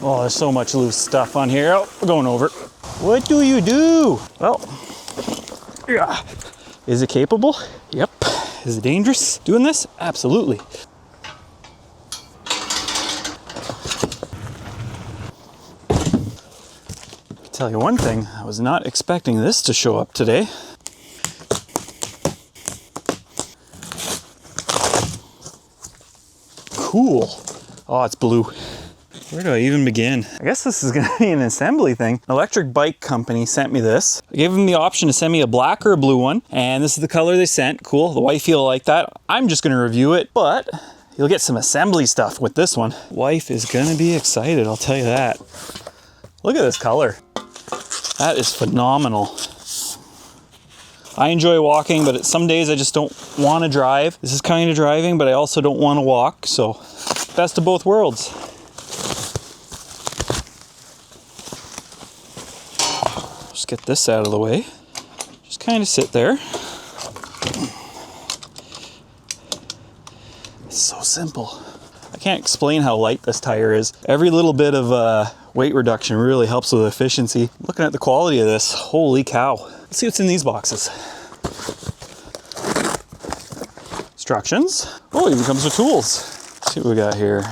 Oh, there's so much loose stuff on here. Oh, we're going over. What do you do? Well, yeah. Is it capable? Yep. Is it dangerous doing this? Absolutely. I'll tell you one thing, I was not expecting this to show up today. Cool. Oh, it's blue. Where do I even begin? I guess this is gonna be an assembly thing. An electric bike company sent me this. I gave them the option to send me a black or a blue one, and this is the color they sent. Cool, the wifey will like that. I'm just gonna review it, but you'll get some assembly stuff with this one. Wife is gonna be excited, I'll tell you that. Look at this color. That is phenomenal. I enjoy walking, but some days I just don't want to drive. This is kind of driving, but I also don't want to walk, so best of both worlds. Just get this out of the way. Just kind of sit there. It's so simple. I can't explain how light this tire is. Every little bit of weight reduction really helps with efficiency. Looking at the quality of this, holy cow. Let's see what's in these boxes. Instructions. Oh, it even comes with tools. Let's see what we got here.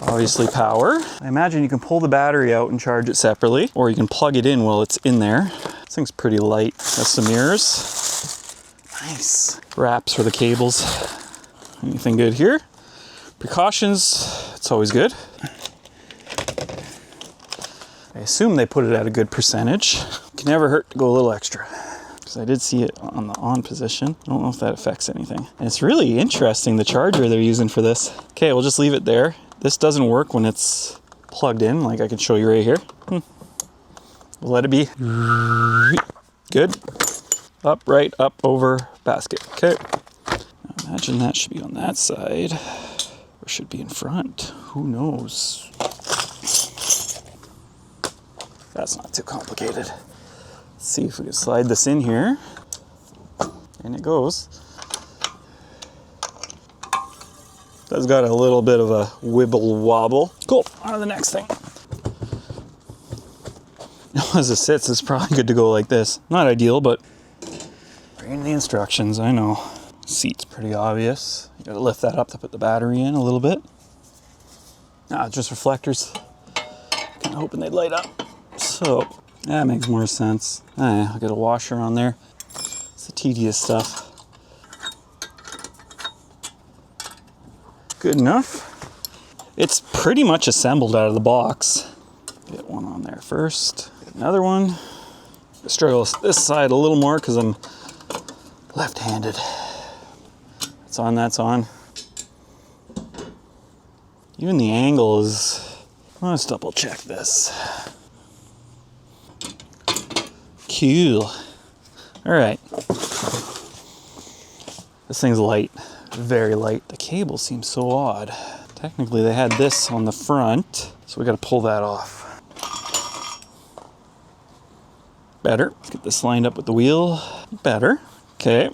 Obviously power. I imagine you can pull the battery out and charge it separately, or you can plug it in while it's in there. This thing's pretty light. Got some mirrors. Nice. Wraps for the cables. Anything good here? Precautions, it's always good. I assume they put it at a good percentage. Can never hurt to go a little extra. Because I did see it on the on position. I don't know if that affects anything. And it's really interesting, the charger they're using for this. Okay, we'll just leave it there. This doesn't work when it's plugged in, like I can show you right here. We'll let it be. Good. Up, right, up, over, basket. Okay. Now imagine that should be on that side. Or should be in front. Who knows? That's not too complicated. Let's see if we can slide this in here. And it goes. That's got a little bit of a wibble wobble. Cool, on to the next thing. As it sits, it's probably good to go like this. Not ideal, but reading the instructions, I know. Seat's pretty obvious. You gotta lift that up to put the battery in a little bit. Just reflectors. Kinda hoping they'd light up. So, that makes more sense. I'll get a washer on there. It's the tedious stuff. Good enough. It's pretty much assembled out of the box. Get one on there first. Get another one. I struggle this side a little more because I'm left-handed. That's on, that's on. Even the angle is... Let's double check this. Cool. All right. This thing's light, very light. The cable seems so odd. Technically they had this on the front, so we gotta pull that off. Better. Let's get this lined up with the wheel. Better. Okay.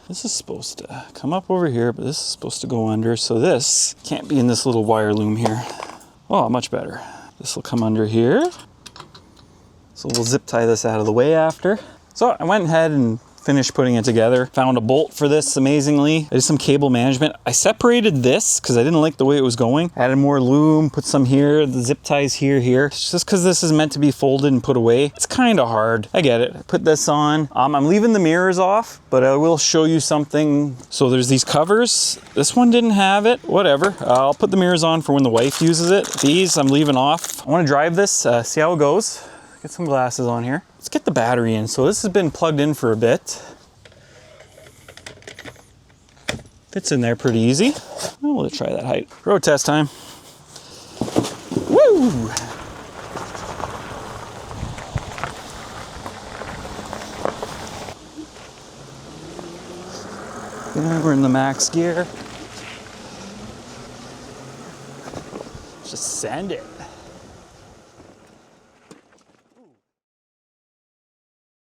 This is supposed to come up over here, but this is supposed to go under, so this can't be in this little wire loom here. Oh, much better. This will come under here. So we'll zip tie this out of the way after. So I went ahead and finished putting it together. Found a bolt for this amazingly. I did some cable management. I separated this because I didn't like the way it was going. Added more loom, put some here, the zip ties here. It's just because this is meant to be folded and put away. It's kind of hard. I get it. I put this on. I'm leaving the mirrors off, but I will show you something. So there's these covers. This one didn't have it. Whatever. I'll put the mirrors on for when the wife uses it. These I'm leaving off. I want to drive this, see how it goes. Get some glasses on here. Let's get the battery in. So this has been plugged in for a bit. Fits in there pretty easy. Oh, we'll try that height. Road test time. Woo! Yeah, we're in the max gear. Just send it.